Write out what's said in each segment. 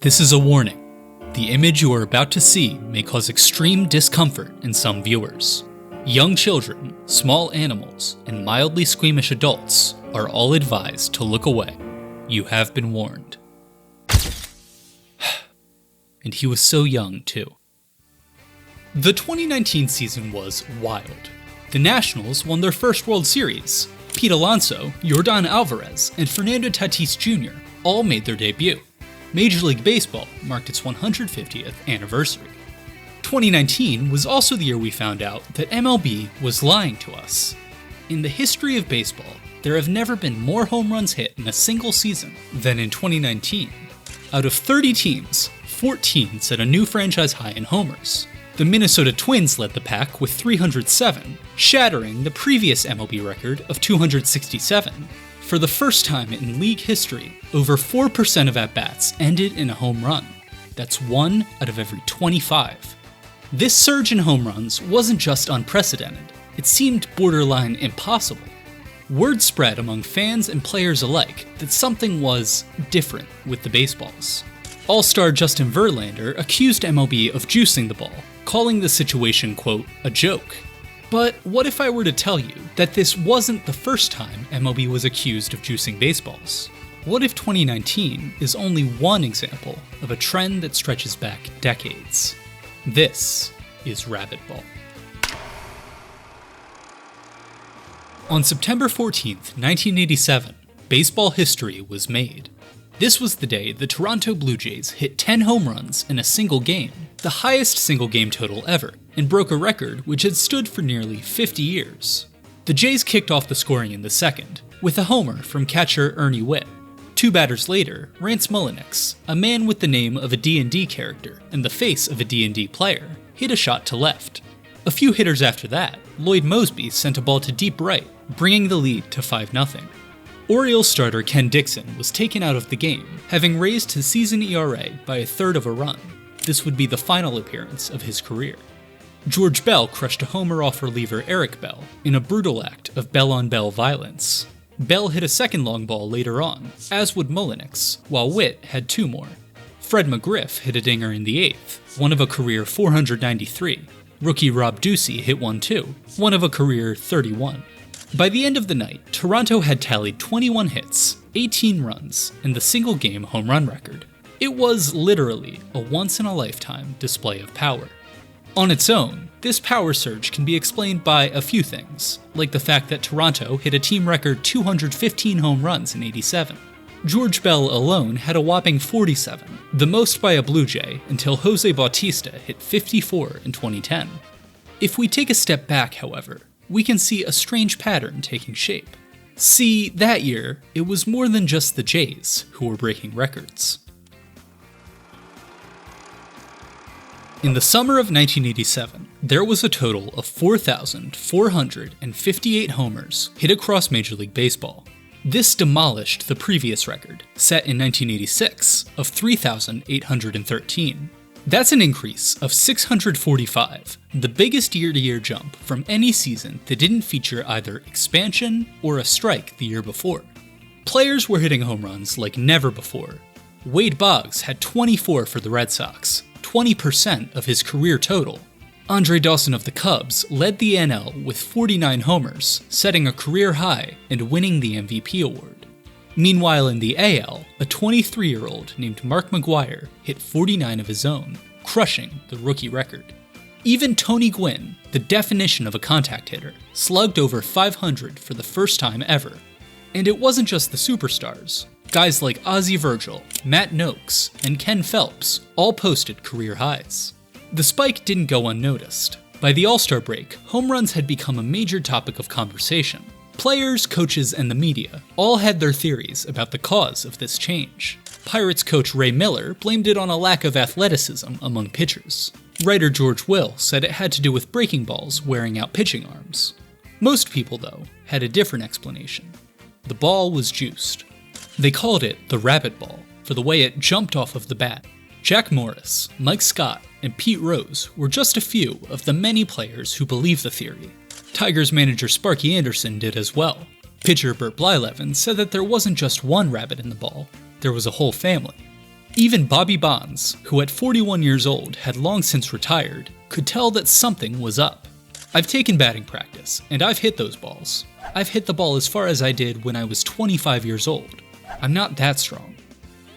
This is a warning. The image you are about to see may cause extreme discomfort in some viewers. Young children, small animals, and mildly squeamish adults are all advised to look away. You have been warned. And he was so young, too. The 2019 season was wild. The Nationals won their first World Series. Pete Alonso, Yordan Alvarez, and Fernando Tatis Jr. all made their debut. Major League Baseball marked its 150th anniversary. 2019 was also the year we found out that MLB was lying to us. In the history of baseball, there have never been more home runs hit in a single season than in 2019. Out of 30 teams, 14 set a new franchise high in homers. The Minnesota Twins led the pack with 307, shattering the previous MLB record of 267. For the first time in league history, over 4% of at-bats ended in a home run. That's 1 out of every 25. This surge in home runs wasn't just unprecedented, it seemed borderline impossible. Word spread among fans and players alike that something was different with the baseballs. All-star Justin Verlander accused MLB of juicing the ball, calling the situation, quote, a joke. But what if I were to tell you that this wasn't the first time MLB was accused of juicing baseballs? What if 2019 is only one example of a trend that stretches back decades? This is Rabbit Ball. On September 14th, 1987, baseball history was made. This was the day the Toronto Blue Jays hit 10 home runs in a single game, the highest single game total ever, and broke a record which had stood for nearly 50 years. The Jays kicked off the scoring in the second, with a homer from catcher Ernie Whitt. 2 batters later, Rance Mulliniks, a man with the name of a D&D character and the face of a D&D player, hit a shot to left. A few hitters after that, Lloyd Moseby sent a ball to deep right, bringing the lead to 5-0. Orioles starter Ken Dixon was taken out of the game, having raised his season ERA by a third of a run. This would be the final appearance of his career. George Bell crushed a homer off reliever Eric Bell in a brutal act of bell-on-bell violence. Bell hit a second long ball later on, as would Mulliniks, while Whitt had 2 more. Fred McGriff hit a dinger in the 8th, one of a career 493. Rookie Rob Ducey hit one too, one of a career 31. By the end of the night, Toronto had tallied 21 hits, 18 runs, and the single-game home run record. It was literally a once-in-a-lifetime display of power. On its own, this power surge can be explained by a few things, like the fact that Toronto hit a team record 215 home runs in '87. George Bell alone had a whopping 47, the most by a Blue Jay until Jose Bautista hit 54 in 2010. If we take a step back, however, we can see a strange pattern taking shape. See, that year, it was more than just the Jays who were breaking records. In the summer of 1987, there was a total of 4,458 homers hit across Major League Baseball. This demolished the previous record, set in 1986, of 3,813. That's an increase of 645, the biggest year-to-year jump from any season that didn't feature either expansion or a strike the year before. Players were hitting home runs like never before. Wade Boggs had 24 for the Red Sox, 20% of his career total. Andre Dawson of the Cubs led the NL with 49 homers, setting a career high and winning the MVP award. Meanwhile in the AL, a 23-year-old named Mark McGwire hit 49 of his own, crushing the rookie record. Even Tony Gwynn, the definition of a contact hitter, slugged over 500 for the first time ever. And it wasn't just the superstars. Guys like Ozzie Virgil, Matt Noakes, and Ken Phelps all posted career highs. The spike didn't go unnoticed. By the All-Star break, home runs had become a major topic of conversation. Players, coaches, and the media all had their theories about the cause of this change. Pirates coach Ray Miller blamed it on a lack of athleticism among pitchers. Writer George Will said it had to do with breaking balls wearing out pitching arms. Most people, though, had a different explanation. The ball was juiced. They called it the Rabbit Ball for the way it jumped off of the bat. Jack Morris, Mike Scott, and Pete Rose were just a few of the many players who believed the theory. Tigers manager Sparky Anderson did as well. Pitcher Bert Blyleven said that there wasn't just one rabbit in the ball, there was a whole family. Even Bobby Bonds, who at 41 years old had long since retired, could tell that something was up. I've taken batting practice, and I've hit those balls. I've hit the ball as far as I did when I was 25 years old. I'm not that strong.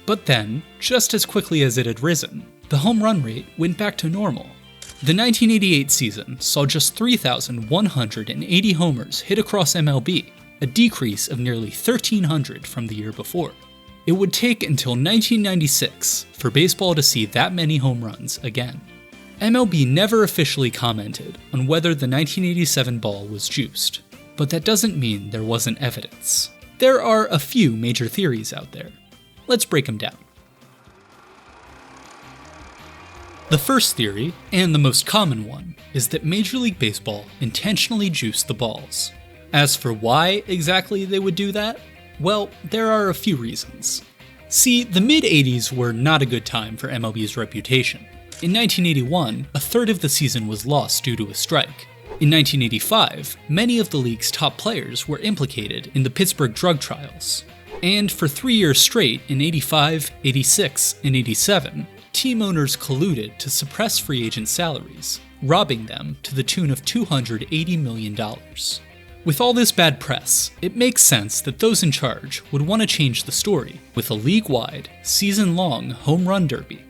But then, just as quickly as it had risen, the home run rate went back to normal. The 1988 season saw just 3,180 homers hit across MLB, a decrease of nearly 1,300 from the year before. It would take until 1996 for baseball to see that many home runs again. MLB never officially commented on whether the 1987 ball was juiced, but that doesn't mean there wasn't evidence. There are a few major theories out there. Let's break them down. The first theory, and the most common one, is that Major League Baseball intentionally juiced the balls. As for why exactly they would do that, well, there are a few reasons. See, the mid-80s were not a good time for MLB's reputation. In 1981, a third of the season was lost due to a strike. In 1985, many of the league's top players were implicated in the Pittsburgh drug trials. And for 3 years straight, in 85, 86, and 87, team owners colluded to suppress free agent salaries, robbing them to the tune of $280 million. With all this bad press, it makes sense that those in charge would want to change the story with a league-wide, season-long home run derby.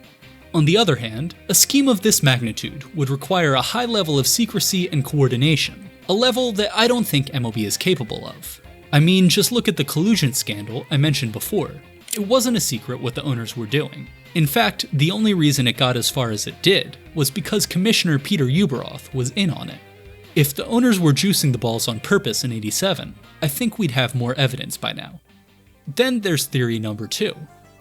On the other hand, a scheme of this magnitude would require a high level of secrecy and coordination, a level that I don't think MLB is capable of. I mean, just look at the collusion scandal I mentioned before. It wasn't a secret what the owners were doing. In fact, the only reason it got as far as it did was because Commissioner Peter Ueberroth was in on it. If the owners were juicing the balls on purpose in 87, I think we'd have more evidence by now. Then there's theory number 2.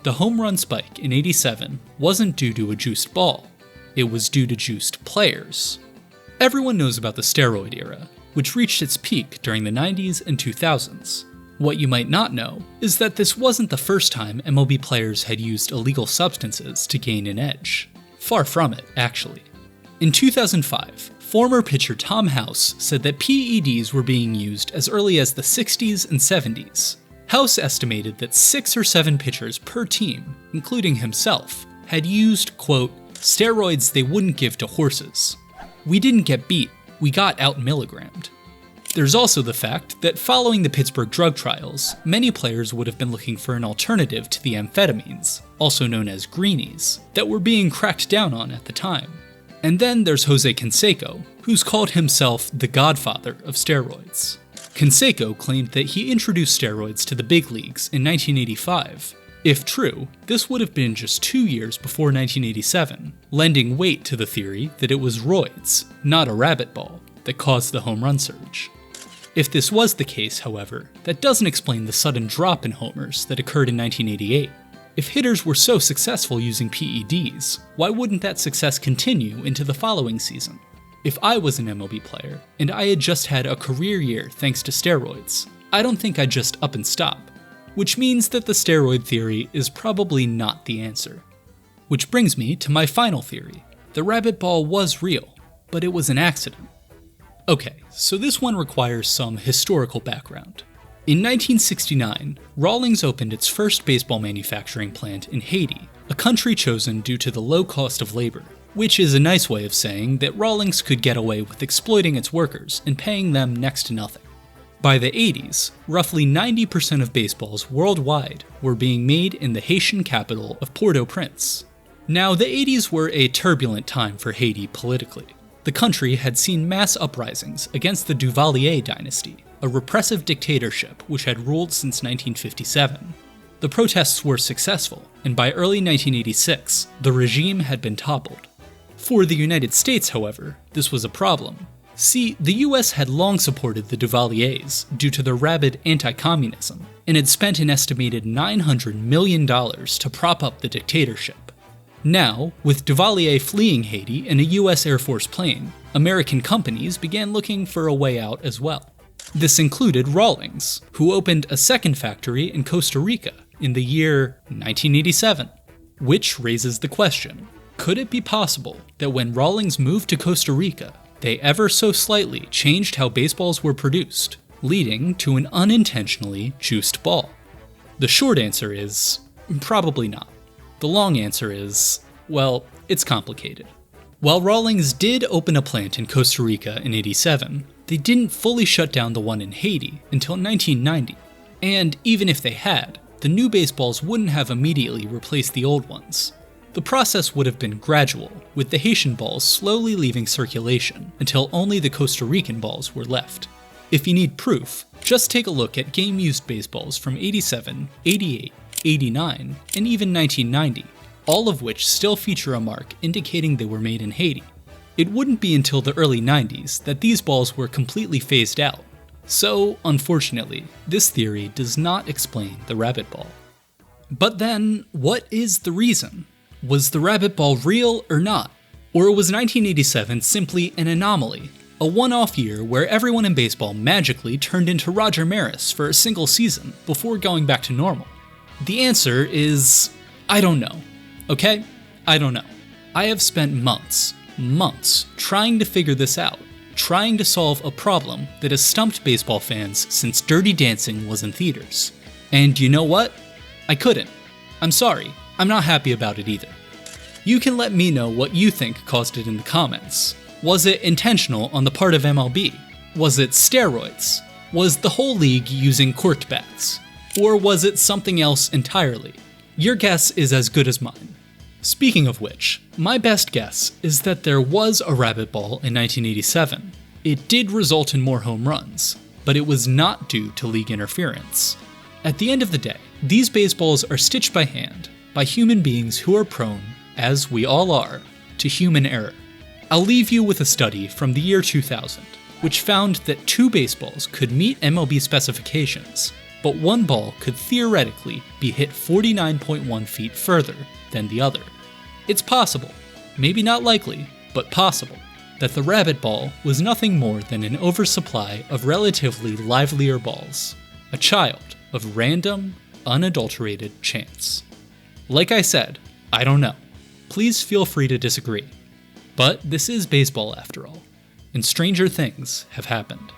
The home run spike in 87 wasn't due to a juiced ball, it was due to juiced players. Everyone knows about the steroid era, which reached its peak during the 90s and 2000s. What you might not know is that this wasn't the first time MLB players had used illegal substances to gain an edge. Far from it, actually. In 2005, former pitcher Tom House said that PEDs were being used as early as the 60s and 70s. House estimated that 6 or 7 pitchers per team, including himself, had used, quote, steroids they wouldn't give to horses. We didn't get beat, we got out-milligrammed. There's also the fact that following the Pittsburgh drug trials, many players would have been looking for an alternative to the amphetamines, also known as greenies, that were being cracked down on at the time. And then there's Jose Canseco, who's called himself the godfather of steroids. Canseco claimed that he introduced steroids to the big leagues in 1985. If true, this would have been just 2 years before 1987, lending weight to the theory that it was roids, not a rabbit ball, that caused the home run surge. If this was the case, however, that doesn't explain the sudden drop in homers that occurred in 1988. If hitters were so successful using PEDs, why wouldn't that success continue into the following season? If I was an MLB player, and I had just had a career year thanks to steroids, I don't think I'd just up and stop. Which means that the steroid theory is probably not the answer. Which brings me to my final theory. The rabbit ball was real, but it was an accident. Okay, so this one requires some historical background. In 1969, Rawlings opened its first baseball manufacturing plant in Haiti, a country chosen due to the low cost of labor, which is a nice way of saying that Rawlings could get away with exploiting its workers and paying them next to nothing. By the 80s, roughly 90% of baseballs worldwide were being made in the Haitian capital of Port-au-Prince. Now, the 80s were a turbulent time for Haiti politically. The country had seen mass uprisings against the Duvalier dynasty, a repressive dictatorship which had ruled since 1957. The protests were successful, and by early 1986, the regime had been toppled. For the United States, however, this was a problem. See, the US had long supported the Duvaliers due to their rabid anti-communism, and had spent an estimated $900 million to prop up the dictatorship. Now, with Duvalier fleeing Haiti in a US Air Force plane, American companies began looking for a way out as well. This included Rawlings, who opened a second factory in Costa Rica in the year 1987. Which raises the question, could it be possible that when Rawlings moved to Costa Rica, they ever so slightly changed how baseballs were produced, leading to an unintentionally juiced ball? The short answer is, probably not. The long answer is, well, it's complicated. While Rawlings did open a plant in Costa Rica in '87, they didn't fully shut down the one in Haiti until 1990. And even if they had, the new baseballs wouldn't have immediately replaced the old ones. The process would have been gradual, with the Haitian balls slowly leaving circulation until only the Costa Rican balls were left. If you need proof, just take a look at game-used baseballs from '87, '88, '89, and even 1990, all of which still feature a mark indicating they were made in Haiti. It wouldn't be until the early '90s that these balls were completely phased out. So, unfortunately, this theory does not explain the rabbit ball. But then, what is the reason? Was the rabbit ball real or not? Or was 1987 simply an anomaly? A one-off year where everyone in baseball magically turned into Roger Maris for a single season before going back to normal? The answer is, I don't know. Okay? I don't know. I have spent months trying to figure this out, trying to solve a problem that has stumped baseball fans since Dirty Dancing was in theaters. And you know what? I couldn't. I'm sorry. I'm not happy about it either. You can let me know what you think caused it in the comments. Was it intentional on the part of MLB? Was it steroids? Was the whole league using corked bats? Or was it something else entirely? Your guess is as good as mine. Speaking of which, my best guess is that there was a rabbit ball in 1987. It did result in more home runs, but it was not due to league interference. At the end of the day, these baseballs are stitched by hand, by human beings who are prone, as we all are, to human error. I'll leave you with a study from the year 2000, which found that 2 baseballs could meet MLB specifications, but one ball could theoretically be hit 49.1 feet further than the other. It's possible, maybe not likely, but possible, that the rabbit ball was nothing more than an oversupply of relatively livelier balls, a child of random, unadulterated chance. Like I said, I don't know. Please feel free to disagree. But this is baseball after all, and stranger things have happened.